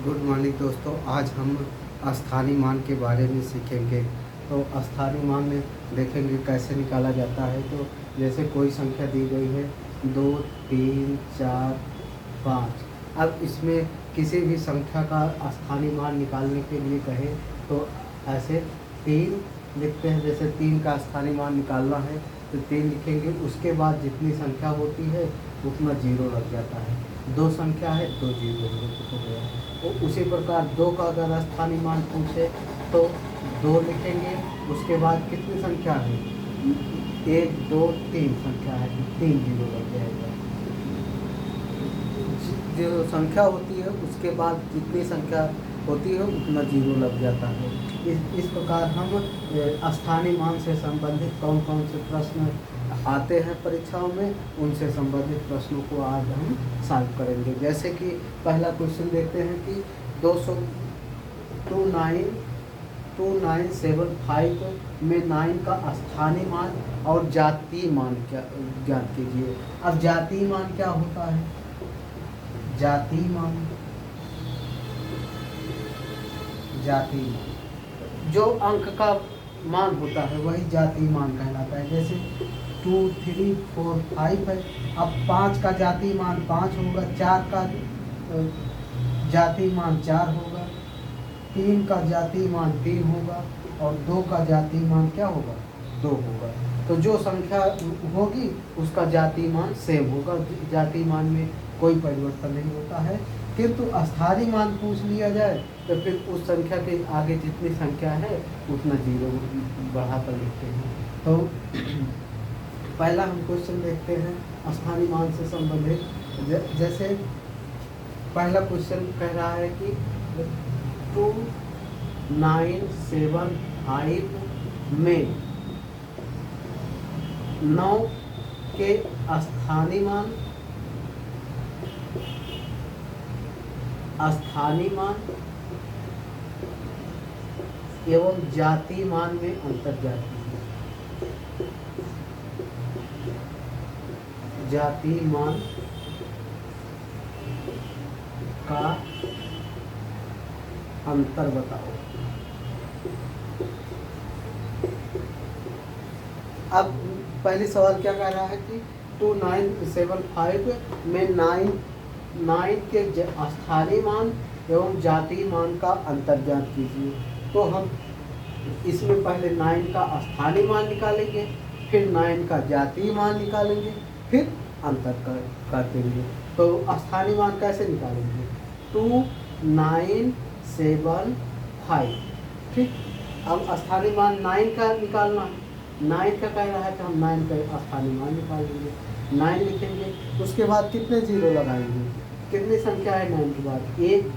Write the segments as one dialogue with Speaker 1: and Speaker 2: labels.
Speaker 1: Good morning दोस्तों। आज हम स्थानीय मान के बारे में सीखेंगे। तो स्थानीय मान में देखेंगे कैसे निकाला जाता है। तो जैसे कोई संख्या दी गई है 2, 3, 4, 5। अब इसमें किसी भी संख्या का स्थानीय मान निकालने के लिए कहें तो ऐसे 3 लिखते हैं। जैसे 3 का स्थानीय मान निकालना है तो 3 लिखेंगे, उसके बाद जितनी संख्या होती है उतना 0 लग जाता है। 2 संख्या है तो 0 हो गया। तो उसी प्रकार 2 का अगर स्थानीय मान पूछे तो 2 लिखेंगे, उसके बाद कितनी संख्या है 1, 2, 3 संख्या है तो 3 0 लग जाएगा। जो संख्या होती है उसके बाद जितनी संख्या होती है उतना 0 लग जाता है। इस प्रकार हम स्थानीय मान से संबंधित कौन कौन से प्रश्न आते हैं परीक्षाओं में, उनसे संबंधित प्रश्नों को आज हम सॉल्व करेंगे। जैसे कि पहला क्वेश्चन देखते हैं कि 2975 में 9 का स्थानीय मान और जातीय मान क्या ज्ञात कीजिए। अब जातीय मान क्या होता है? जातीय मान जो अंक का मान होता है वही जातीय मान कहलाता है। जैसे 2, 3, 4, 5 है। अब 5 का जातीय मान 5 होगा, 4 का जातीय मान 4 होगा, 3 का जातीय मान 3 होगा और 2 का जातीय मान क्या होगा? 2 होगा। तो जो संख्या होगी उसका जातीय मान सेम होगा। जातीय मान में कोई परिवर्तन नहीं होता है। किंतु स्थानीय मान पूछ लिया जाए तो फिर उस संख्या के आगे जितनी संख्या है उतना 0 बढ़ाकर लिखते हैं। तो पहला हम क्वेश्चन देखते हैं स्थानीय मान से संबंधित। जैसे पहला क्वेश्चन कह रहा है कि 2975 में 9 के स्थानीय मान एवं जातीय मान में अंतर जाती है। जातीय मान का अंतर बताओ। अब पहले सवाल क्या कह रहा है कि 2975 में 9 के स्थानीय मान एवं जातीय मान का अंतर ज्ञात कीजिए। तो हम इसमें पहले 9 का स्थानीय मान निकालेंगे, फिर 9 का जातीय मान निकालेंगे, फिर अंतर कर देंगे। तो स्थानीय मान कैसे निकालेंगे? 2975। ठीक। अब स्थानीय मान 9 का निकालना है। 9 का कह रहा है तो हम 9 का स्थानीय मान निकाल देंगे। 9 लिखेंगे, उसके बाद कितने 0 लगाएंगे? कितनी संख्या है 9 के बाद? 1,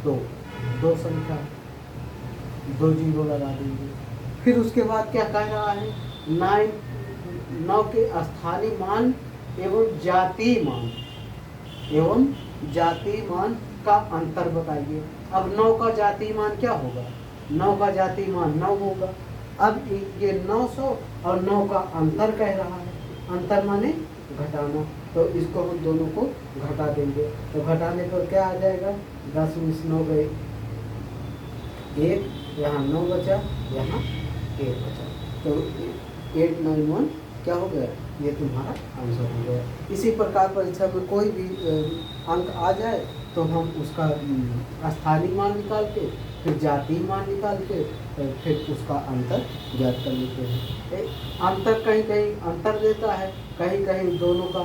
Speaker 1: 2 संख्या, 2 0 लगा देंगे। फिर उसके बाद क्या कह रहा है? 9 के स्थानीय मान एवं जातीय मान का अंतर बताइए। अब 9 का जातीय मान क्या होगा? 9 का जातीय मान 9 होगा। अब ये 900 और 9 का अंतर कह रहा है। अंतर माने घटाना, तो इसको हम दोनों को घटा देंगे। तो घटाने पर क्या आ जाएगा? 10 में 9 गए 1, यहाँ 9 बचा, यहाँ 1 बचा। तो 891 क्या हो गया? ये तुम्हारा आंसर हो गया। इसी प्रकार परीक्षा में कोई भी अंक आ जाए तो हम उसका स्थानीय मान निकाल के, फिर जातीय मान निकाल के, फिर उसका अंतर ज्ञात कर लेते हैं। अंतर कहीं कहीं अंतर देता है, कहीं कहीं दोनों का।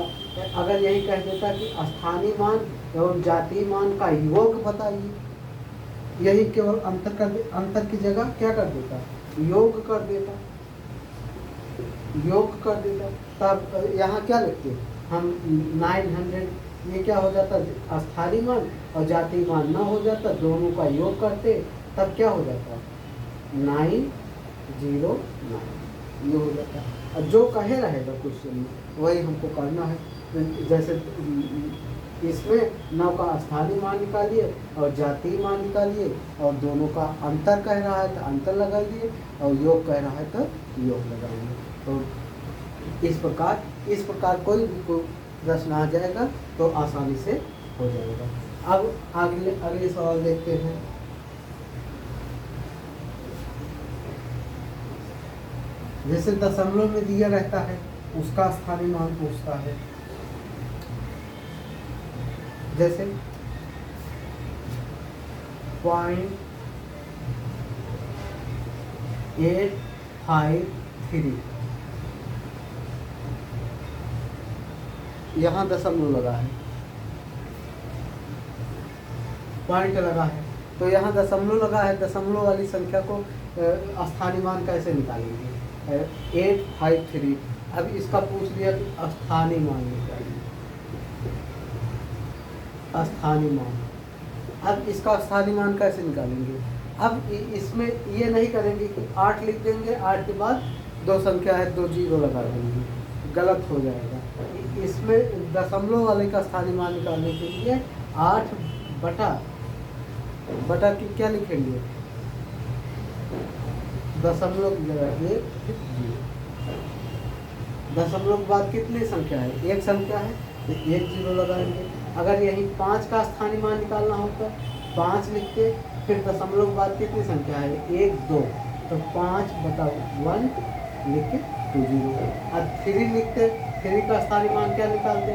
Speaker 1: अगर यही कह देता कि स्थानीय मान एवं जातीय मान का योग बताइए, यही केवल अंतर की जगह क्या कर देता? योग कर देता। तब यहाँ क्या लिखते हम? 900, ये क्या हो जाता? स्थानीय मान और जातीय मान ना हो जाता, दोनों का योग करते, तब क्या हो जाता? 909 ये हो जाता। और जो कहे रहेगा क्वेश्चन में वही हमको करना है। जैसे इसमें 9 का स्थानीय मान निकालिए और जातीय मान निकालिए, और दोनों का अंतर कह रहा है तो अंतर लगाइए, और योग कह रहा है तो योग लगाइए। तो इस प्रकार कोई भी प्रश्न आ जाएगा तो आसानी से हो जाएगा। अब अगले सवाल देखते हैं। जैसे दशमलव में दिया रहता है उसका स्थानीय मान पूछता है। जैसे 0.853, यहाँ दशमलव लगा है, पॉइंट लगा है, तो यहाँ दशमलव लगा है। दशमलव वाली संख्या को स्थानीय मान कैसे निकालेंगे? 853। अब इसका पूछ लिया कि स्थानीय मान निकालिए, स्थानीय मान। अब इसका स्थानीय मान कैसे निकालेंगे? अब इसमें ये नहीं करेंगे कि 8 लिख देंगे, 8 के बाद 2 संख्या है, 2 जीरो लगा देंगे, गलत हो जाएगा। इसमें दशमलव वाले का स्थानीय मान निकालने के लिए 8 बटा की क्या लिखेंगे? दशमलव की जगह 1 जीरो। दशमलव के बाद कितनी संख्या है? एक संख्या है, तो 1 जीरो लगाएंगे। अगर यही 5 का स्थानीय मान निकालना होता, 5 लिख के फिर दशमलव के बाद कितनी संख्या है? 1 2, तो 5/1 लिख के 2 जीरो। अब 3 लिखते, 3 का स्थानीय मान क्या निकालते?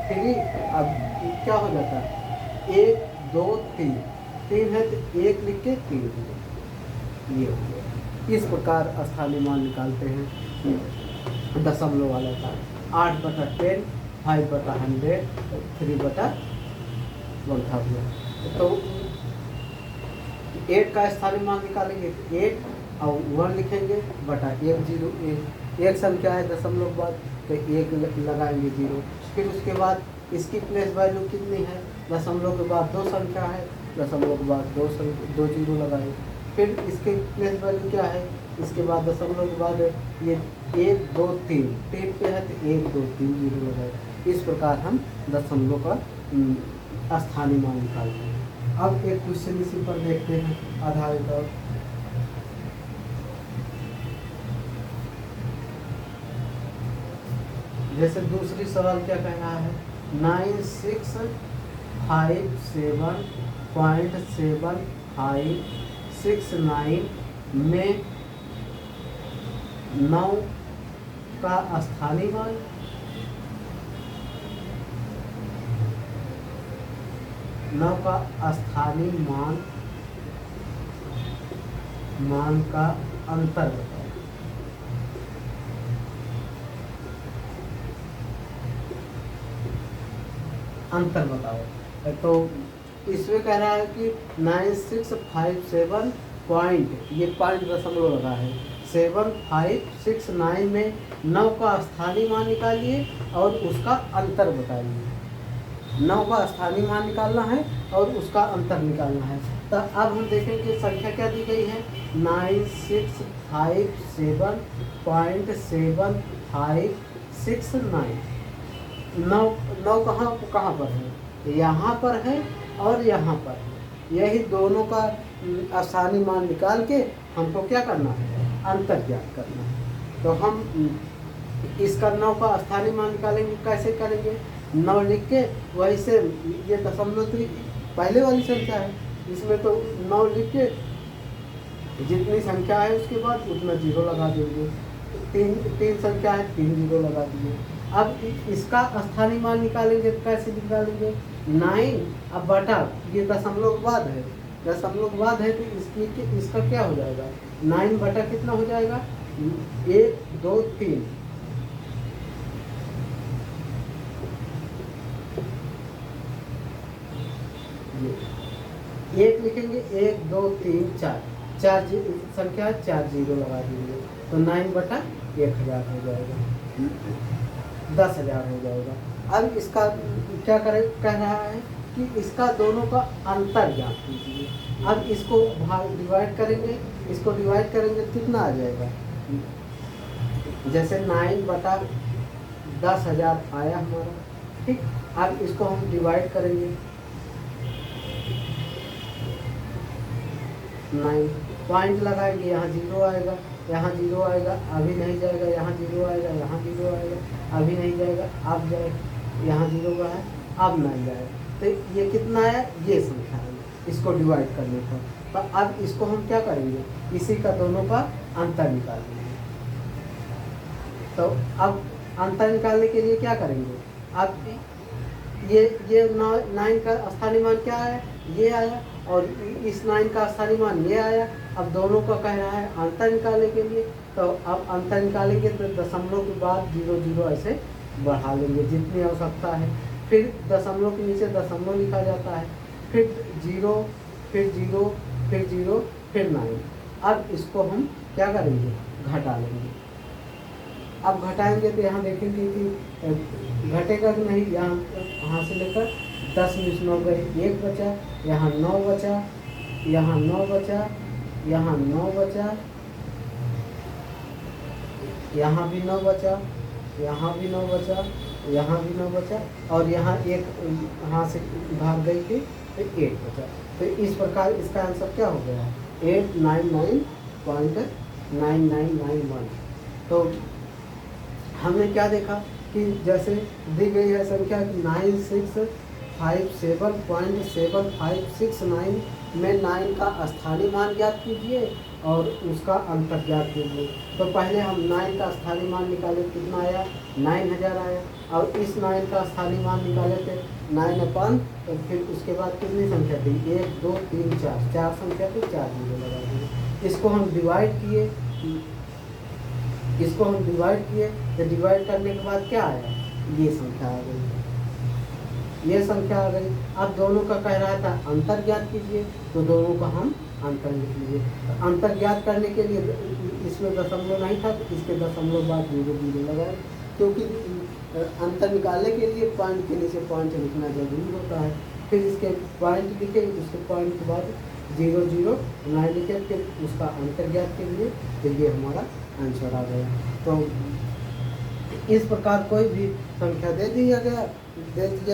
Speaker 1: 3, अब क्या हो जाता है? 1 2 3, 3 है तो 1 लिख के 3 जीरो, ये हो गया। इस प्रकार स्थानीय मान निकालते हैं दशमलव वाला का। 8/10, 5/100, 3/1000। तो 8 का स्थानीय मान निकालेंगे, 8 और 1 लिखेंगे बटा 1 जीरो। एक संख्या है दशमलव के बाद, तो 1 लगाएंगे जीरो। फिर उसके बाद इसकी प्लेस वैल्यू कितनी है? दशमलव के बाद 2 संख्या है, दशमलव के बाद 2 जीरो लगाए। फिर इसके प्लेस वैल्यू क्या है? इसके बाद दशमलव के बाद ये 1 2 3 पे है, तो 1 2 3 जीरो लगाए। इस प्रकार हम दशमलव का स्थानीय मान निकालते हैं। अब एक क्वेश्चन इसी पर देखते हैं आधारित। और जैसे दूसरी सवाल क्या कह रहा है? 9657.7569 में 9 का स्थानीय मान, 9 का स्थानीय मान का अंतर बताओ। अंतर बताओ। तो इसमें कह रहा है कि 9657 पॉइंट, ये पॉइंट दशमलव लगा है, 7569 में 9 का स्थानीय मान निकालिए और उसका अंतर बताइए। 9 का स्थानीय मान निकालना है और उसका अंतर निकालना है। तो अब हम देखेंगे संख्या क्या दी गई है? 9657.7569। 9 कहाँ पर है? यहाँ पर है और यहाँ पर है। यही दोनों का स्थानीय मान निकाल के हमको क्या करना है? अंतर ज्ञात करना है। तो हम इसका 9 का स्थानीय मान निकालेंगे। कैसे करेंगे? 9 लिख के वही से, ये दशमलव तो पहले वाली संख्या है, इसमें तो 9 लिख के जितनी संख्या है उसके बाद उतना जीरो लगा देंगे। 3 संख्या है, 3 जीरो लगा दिए। अब इसका स्थानीय मान निकालेंगे तो कैसे निकालेंगे? 9 अब बटा, ये दशमलव के बाद है, दशमलव के बाद है, तो इसका क्या हो जाएगा? 9 बटा कितना हो जाएगा? 1 2 3। एक लिखेंगे, 1 2 3 4, 4 संख्या 4 जीरो लगा देंगे, तो 9/1000 हो जाएगा, 10,000 हो जाएगा। अब इसका क्या करें? कह रहा है कि इसका दोनों का अंतर ज्ञात कीजिए। अब इसको डिवाइड करेंगे, इसको डिवाइड करेंगे तो कितना आ जाएगा? जैसे 9/10,000 आया हमारा, ठीक। अब इसको हम डिवाइड करेंगे, 9 पॉइंट लगाएंगे, यहाँ जीरो आएगा, यहाँ जीरो आएगा, अभी नहीं जाएगा, यहाँ जीरो आएगा, यहाँ जीरो आएगा, अभी नहीं जाएगा, अब जाएगा, यहाँ जीरो का है, अब नहीं जाएगा। तो ये कितना है, ये संख्या है इसको डिवाइड करने पर। तो अब इसको हम क्या करेंगे, इसी का दोनों का अंतर निकालेंगे। तो अब अंतर निकालने के लिए क्या करेंगे, अब ये 9 का स्थानीय मान क्या है, ये आया, और इस 9 का स्थानीय मान ये आया। अब दोनों का कह रहा है अंतर निकालने के लिए, तो अब अंतर निकालेंगे तो दशमलव के बाद 0 0 ऐसे बढ़ा लेंगे जितनी आवश्यकता है। फिर दशमलव के नीचे दशमलव लिखा जाता है, फिर 0, फिर 0, फिर 0, फिर 9। अब इसको हम क्या करेंगे, घटा लेंगे। अब घटाएंगे तो यहाँ देखेंगे कि घटेगा कि नहीं, यहाँ से लेकर 10 में 9 गए, 1 बचा, यहाँ 9 बचा, यहाँ 9 बचा, यहाँ 9 बचा, यहाँ भी 9 बचा, यहाँ भी 9 बचा, यहाँ भी 9 बचा, और यहाँ एक यहाँ से भाग गई थी तो 1 बचा। तो इस प्रकार इसका आंसर क्या हो गया, 899.9991। तो हमने क्या देखा कि जैसे दी गई है संख्या 9657.7569 में 9 का स्थानीय मान ज्ञात कीजिए और उसका अंतर ज्ञात कीजिए। तो पहले हम 9 का स्थानीय मान निकाले, कितना आया, 9000 आया। और इस 9 का स्थानीय मान निकाले थे 9 अपन, तो फिर उसके बाद कितनी संख्या थी, 1 2 3 4, 4 संख्या थी, 4 जीरो लगा दिए। इसको हम डिवाइड किए, तो डिवाइड करने के बाद क्या आया, ये संख्या आ गई, ये संख्या आ गई। अब दोनों का कह रहा था अंतर ज्ञात कीजिए, तो दोनों का हम अंतर लिख लीजिए। तो अंतर ज्ञात करने के लिए इसमें दशमलव नहीं था, तो इसके दशमलव बाद 0 0 लगाए, क्योंकि अंतर निकालने के लिए पॉइंट के नीचे पॉइंट लिखना जरूरी होता है। फिर इसके पॉइंट लिखे, उसके पॉइंट के बाद 0 0 9 लिखे, फिर उसका अंतर ज्ञात के लिए, तो ये हमारा आंसर आ गया। तो इस प्रकार कोई भी संख्या दे दिया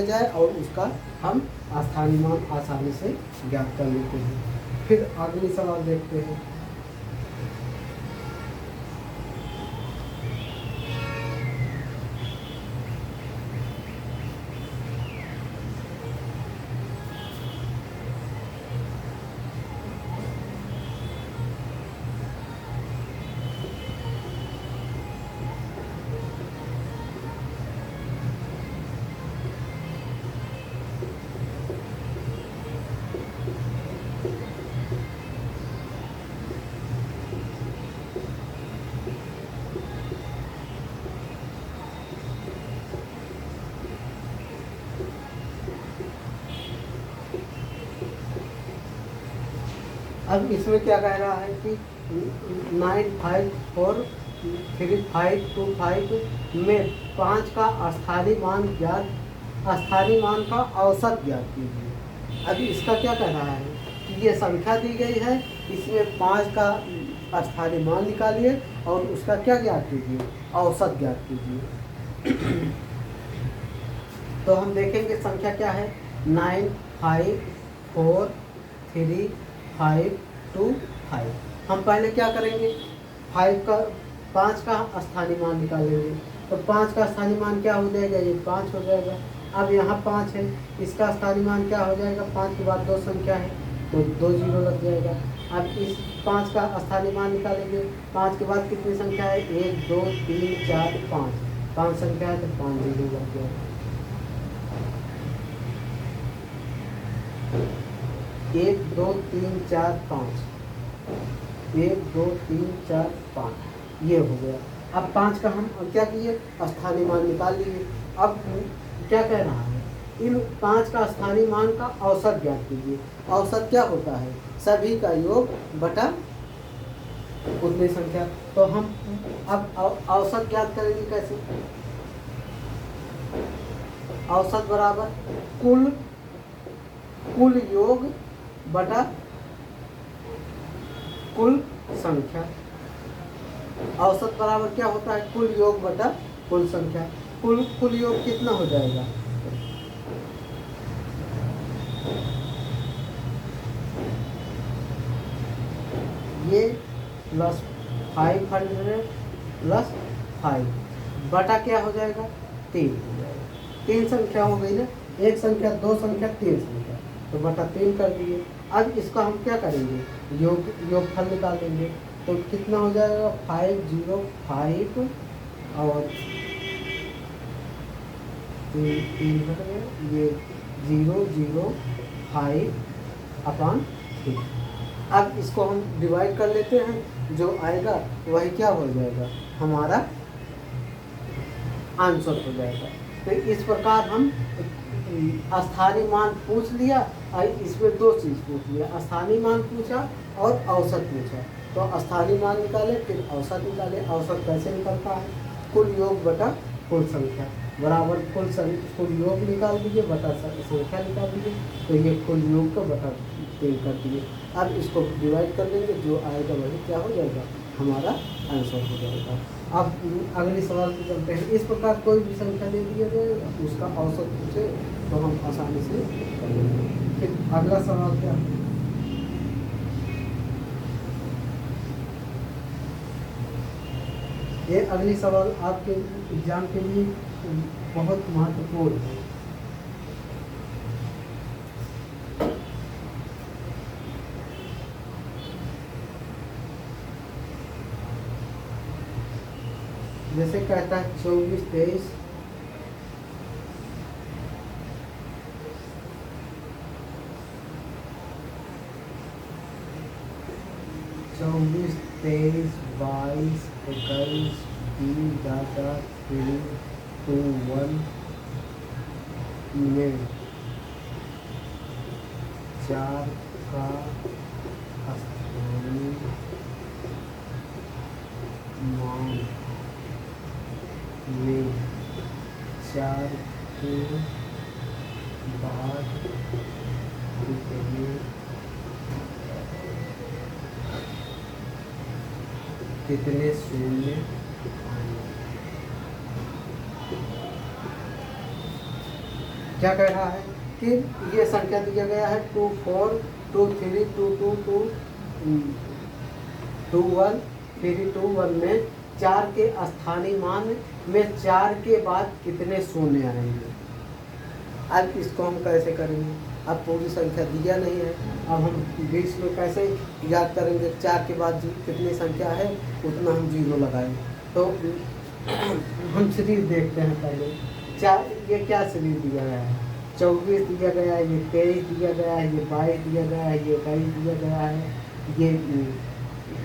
Speaker 1: जाए और उसका हम स्थानीय मान आसानी से ज्ञात कर लेते हैं। फिर अगली सवाल देखते हैं। अब इसमें क्या कह रहा है कि 9543525 में 5 का स्थानीय मान का औसत ज्ञात कीजिए। अभी इसका क्या कह रहा है कि ये संख्या दी गई है, इसमें 5 का स्थानीय मान निकालिए और उसका क्या ज्ञात कीजिए, औसत ज्ञात कीजिए। तो हम देखेंगे संख्या क्या है, 9543525। हम पहले क्या करेंगे, 5 का स्थानीय मान निकालेंगे। तो 5 का स्थानीय मान क्या हो जाएगा, ये 5 हो जाएगा। अब यहाँ 5 है, इसका स्थानीय मान क्या हो जाएगा, 5 के बाद 2 संख्या है तो 2 0 लग जाएगा। अब इस 5 का स्थानीय मान निकालेंगे, 5 के बाद कितनी संख्या है, 1 2 3 4 5, 5 संख्या है तो 5 0 लग जाएगा। 1 2 3 4 5, 1 2 3 4 5, ये हो गया। अब 5 का हम क्या किए, स्थानीय मान निकाल लिए। अब क्या कह रहा है, इन 5 का स्थानीय मान का औसत ज्ञात कीजिए। औसत क्या होता है, सभी का योग बटा उतनी संख्या। तो हम अब औसत ज्ञात करेंगे कैसे, औसत बराबर कुल योग बटा कुल संख्या। औसत बराबर क्या होता है, कुल योग बटा कुल संख्या। कुल योग कितना हो जाएगा, ये प्लस 500 प्लस 5 बटा क्या हो जाएगा, 3 हो जाएगा। 3 संख्या हो गई ना, एक संख्या, दो संख्या, तीन संख्या, तो बटा 3 कर दिए। अब इसका हम क्या करेंगे, योगफल निकालेंगे। तो कितना हो जाएगा, 505 और 3 हट गया, ये 005/3। अब इसको हम डिवाइड कर लेते हैं, जो आएगा वही क्या हो जाएगा, हमारा आंसर हो जाएगा। तो इस प्रकार हम स्थानीय मान पूछ लिया, और इसमें दो चीज़ पूछ लिया, स्थानीय मान पूछा और औसत पूछा। तो स्थानीय मान निकाले, फिर औसत निकाले। औसत कैसे निकलता है, कुल योग बटा कुल संख्या बराबर कुल योग निकाल दीजिए बटा संख्या निकाल दीजिए। तो ये कुल योग का बटा 3 कर दिए। अब इसको डिवाइड कर देंगे, जो आएगा वही क्या हो जाएगा, हमारा आंसर हो जाएगा। अब अगले सवाल पे चलते हैं। इस प्रकार कोई भी संख्या दे दिया जाए, उसका औसत पूछे तो हम आसानी से कर लेंगे। फिर अगला सवाल क्या है, ये अगली सवाल आपके एग्जाम के लिए बहुत महत्वपूर्ण है। जैसे कहता है 24, 23, 24, 23, 22, 21, 20, 3, 2, 1 में 4 का स्थानीय मान में 4 के बाद कितने शून्य आएंगे। क्या कह रहा है कि ये संख्या दिया गया है 2, 4, 2, 3, 2, 2, 2, 2, 1, 3, 2, 1 में 4 के स्थानीय मान में 4 के बाद कितने शून्य आएंगे। अब इसको हम कैसे करेंगे, अब पूरी संख्या दिया नहीं है, अब हम बीच में कैसे याद करेंगे, 4 के बाद कितनी संख्या है उतना हम 0 लगाएंगे। तो हम सीरीज देखते हैं पहले। 4, ये क्या सीरीज दिया गया है, 24 दिया गया है, ये 23 दिया गया है, ये 22 दिया गया है, ये 21 दिया गया है, ये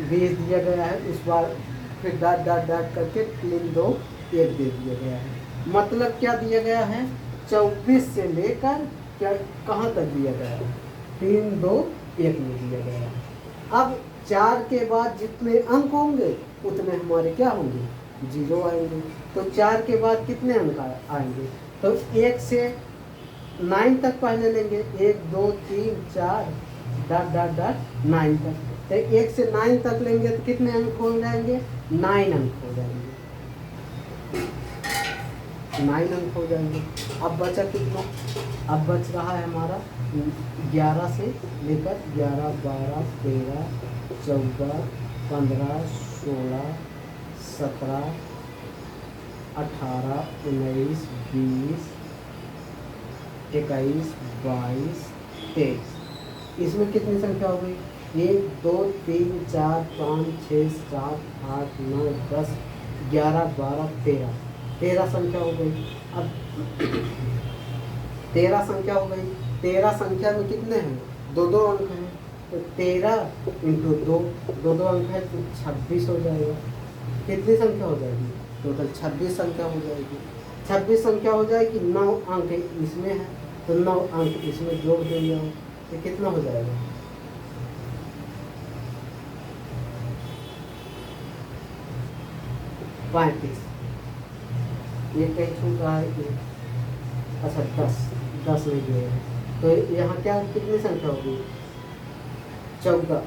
Speaker 1: 20 दिया गया है। इस बार फिर डॉट डॉट डॉट करके 3, 2, 1 दे दिया गया है। मतलब क्या दिया गया है, 24 से लेकर क्या कहाँ तक दिया गया है, 3, 2, 1 में दिया गया है। अब 4 के बाद जितने अंक होंगे उतने हमारे क्या होंगे, 0 आएंगे। तो 4 के बाद कितने अंक आएंगे, तो 1 से 9 तक पहले लेंगे, 1, 2, 3, 4 डॉट डॉट डॉट 9 तक। तो 1 से 9 तक लेंगे तो कितने अंक हो जाएंगे, 9 अंक हो जाएंगे, 9 अंक हो जाएंगे। अब बचा कितना, अब बच रहा है हमारा 11 से लेकर 11, 12, 13, 14, 15, 16, 17, 18, 19, 20, 21, 22, 23। इसमें कितनी संख्या हो गई, 1, 2, 3, 4, 5, 6, 7, 8, 9, 10, 11, 12, 13, 13 संख्या हो गई। अब 13 संख्या हो गई। 13 संख्या में कितने हैं, 2 अंक हैं, तो 13 इंटू 2 अंक है तो 26 हो जाएगा। कितनी संख्या हो जाएगी, टोटल 26 संख्या हो जाएगी। 26 संख्या हो जाएगी, 9 अंक इसमें है तो 9 अंक इसमें जोड़ देंगे हम, तो कितना हो जाएगा, 35। ये कहीं छूट रहा है कि, अच्छा 10 नहीं दिए हैं, तो यहाँ क्या कितनी संख्या होगी, 14।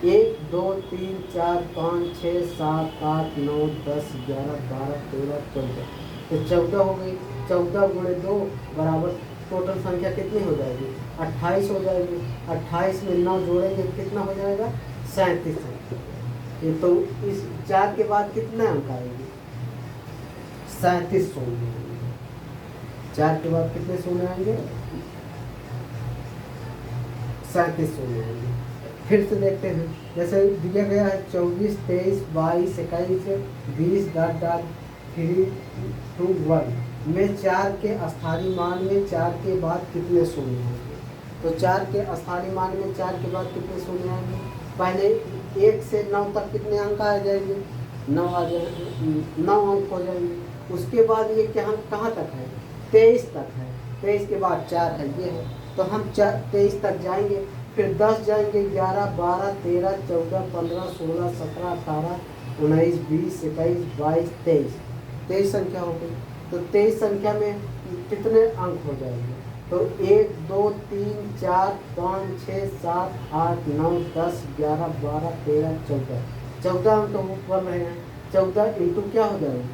Speaker 1: 1, 2, 3, 4, 5, 6, 7, 8, 9, 10, 11, 12, 13, 14, तो 14 हो गई। 14 गुणे 2 बराबर टोटल संख्या कितनी हो जाएगी, 28 हो जाएगी। 28 में 9 जोड़ेंगे तो कितना हो जाएगा, 37 संख्या। ये तो इस 4 के बाद कितने अंक आएंगे, 37 शून्य। 4 के बाद कितने शून्य आएंगे? 37 शून्य आएंगे। फिर से देखते हैं, जैसे दिया गया है 24, 23, 22, 21, 20 डॉट डॉट 3, 2, 1 में 4 के स्थानीय मान में 4 के बाद कितने शून्य आएंगे? तो 4 के स्थानीय मान में 4 के बाद कितने शून्य आएंगे? पहले 1 से 9 तक कितने अंक आ जाएंगे? 9 आ जाएंगे, 9 अंक हो जाएंगे। उसके बाद ये कहाँ तक है? 23 तक है। 23 के बाद 4 है, ये है। तो हम 23 तक जाएंगे, फिर 10 जाएंगे, 11, 12, 13, 14, 15, 16, 17, 18, 19, 20, 21, 22, 23। 23 संख्या हो गई। तो 23 संख्या में कितने अंक हो जाएंगे? तो 1, 2, 3, 4, 5, 6, 7, 8, 9, 10, 11, 12, 13, 14। 14 अंक तो बन रहे हैं। 14 इंटू क्या हो जाएगा?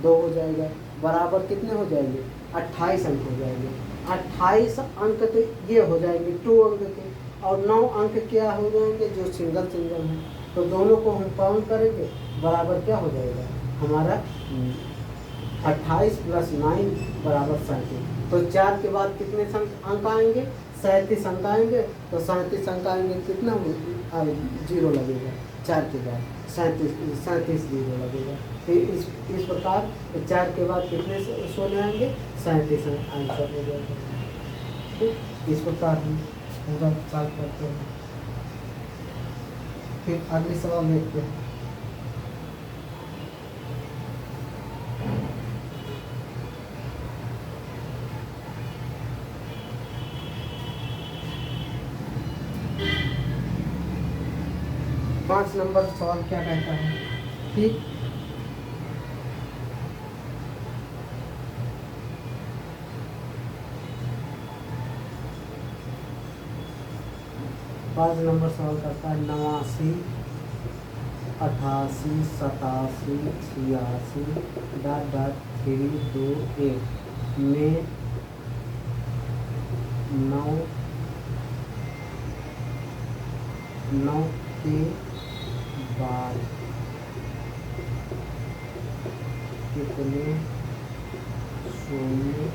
Speaker 1: 2 हो जाएगा, बराबर कितने हो जाएंगे? 28 अंक हो जाएंगे। 28 अंक तो ये हो जाएंगे 2 अंक के, और 9 अंक क्या हो जाएंगे? जो सिंगल है। तो दोनों को हम काउंट करेंगे, बराबर क्या हो जाएगा हमारा? 28 प्लस 9 बराबर 37। तो 4 के बाद कितने अंक आएंगे? 37 अंक आएंगे। तो 37 अंक आएंगे, कितना जीरो लगेगा? 4 के बाद 37 जीरो लगेगा। तो इस प्रकार 4 के बाद कितने शून्य आएंगे? 37 आंसर हो जाएगा। ठीक, इस प्रकार हम पूरा सॉल्व करते हैं। फिर अगले सवाल देखते हैं। पाँच नंबर सवाल क्या कहता है? ठीक, पाँच नंबर सवाल करता है 89, 88, 87, 86 डॉट डॉट 3, 2, 1 में 9 के बाद कितने शून्य?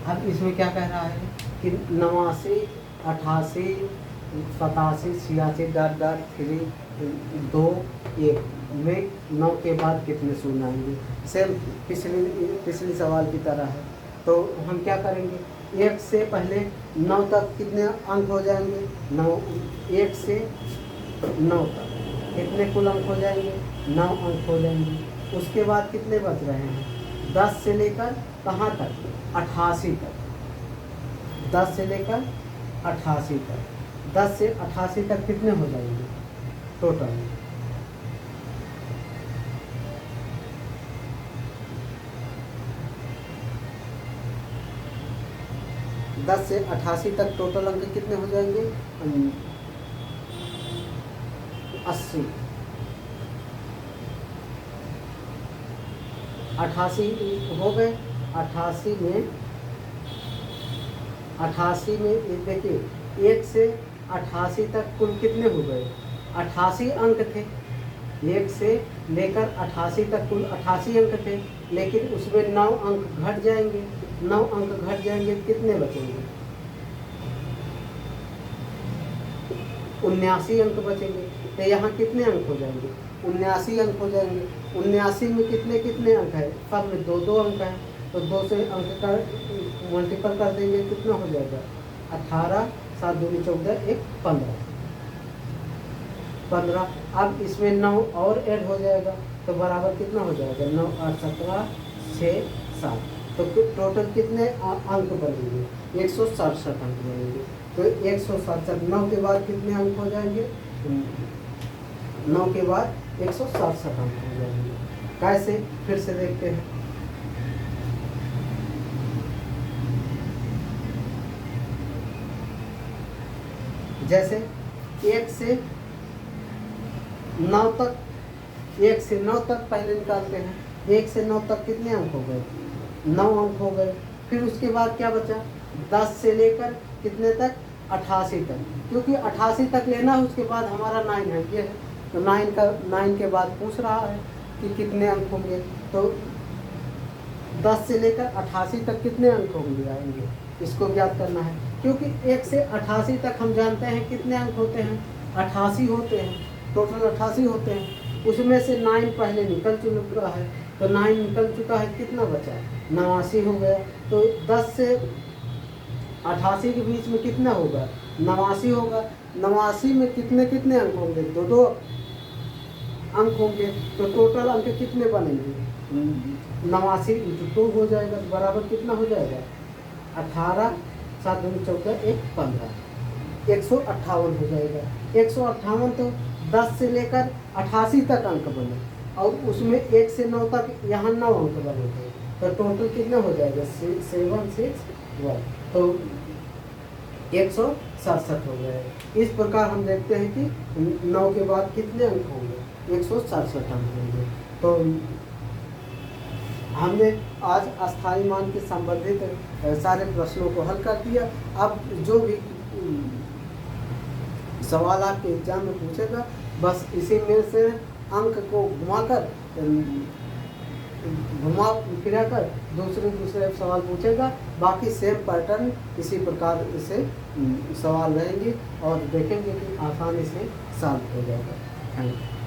Speaker 1: अब इसमें क्या कह रहा है कि 89, 88, 87, 86 डॉट डॉट 3, 2, 1 में 9 के बाद कितने शून्य आएंगे? सेम पिछली सवाल की तरह है। तो हम क्या करेंगे? 1 से पहले 9 तक कितने अंक हो जाएंगे? 9, 1 से 9 तक कितने कुल अंक हो जाएंगे? 9 अंक हो जाएंगे। उसके बाद कितने बच रहे हैं? 10 से लेकर कहाँ तक? 88 तक। 10 से लेकर 88 तक। 10 से 88 तक कितने हो जाएंगे टोटल? दस से 88 तक टोटल अंक कितने हो जाएंगे? 80। 88 हो गए। 88 में देखिए 1 से 88 तक कुल कितने हो गए? 88 अंक थे। 1 से लेकर 88 तक कुल 88 अंक थे, लेकिन उसमें 9 अंक घट जाएंगे। 9 अंक घट जाएंगे, कितने बचेंगे? 79 अंक बचेंगे। तो यहाँ कितने अंक हो जाएंगे? 79 अंक हो जाएंगे। 79 में कितने कितने अंक है? सब में 2-2 अंक है। तो 2 से अंक का मल्टीपल कर देंगे, कितना हो जाएगा? 18, 7 दूनी 14, 1 15। अब इसमें 9 और ऐड हो जाएगा, तो बराबर कितना हो जाएगा? 9, 8, 17, 6, 7। तो टोटल कितने अंक बनेंगे? 167 अंक बनेंगे। तो 167, 9 के बाद कितने अंक हो जाएंगे? 9 के बाद 167 अंक हो जाएंगे। कैसे? फिर से देखते हैं। जैसे 1 से 9 तक, 1 से 9 तक पहले निकालते हैं। 1 से 9 तक कितने अंक हो गए? 9 अंक हो गए। फिर उसके बाद क्या बचा? 10 से लेकर कितने तक? 88 तक। क्योंकि 88 तक लेना है, उसके बाद हमारा 9 है, ये है। तो 9 के बाद पूछ रहा है कि कितने अंक होंगे। तो 10 से लेकर 88 तक कितने अंक होंगे आएंगे, इसको ज्ञात करना है। क्योंकि 1 से 88 तक हम जानते हैं कितने अंक होते हैं, 88 होते हैं, टोटल 88 होते हैं। उसमें से 9 पहले निकल चुका है, तो 9 निकल चुका है, कितना बचा, 89 हो गया। तो 10 से 88 के बीच में कितना होगा, 89 होगा। 89 में कितने कितने अंक होंगे, दो दो अंक होंगे। तो टोटल अंक कितने बनेंगे, 89 इंटू 2 हो जाएगा, तो बराबर कितना हो जाएगा, 18, 7 दूनी 14, 1 15, 158 हो जाएगा। 158 तो 10 से लेकर 88 तक अंक बने, और उसमें 1 से 9 तक यहाँ 9 अंक बने थे, तो टोटल कितना हो जाएगा, 761, तो 167 हो गए। इस प्रकार हम देखते हैं कि 9 के बाद कितने अंक होंगे, 167 अंक होंगे। तो हमने आज अस्थायी मान के संबंधित सारे प्रश्नों को हल कर दिया। अब जो भी सवाल आपके एग्जाम में पूछेगा, बस इसी में से अंक को घुमा फिरा कर दूसरे सवाल पूछेगा। बाकी सेम पैटर्न इसी प्रकार से सवाल रहेंगे, और देखेंगे कि आसानी से सॉल्व हो जाएगा। Thank you.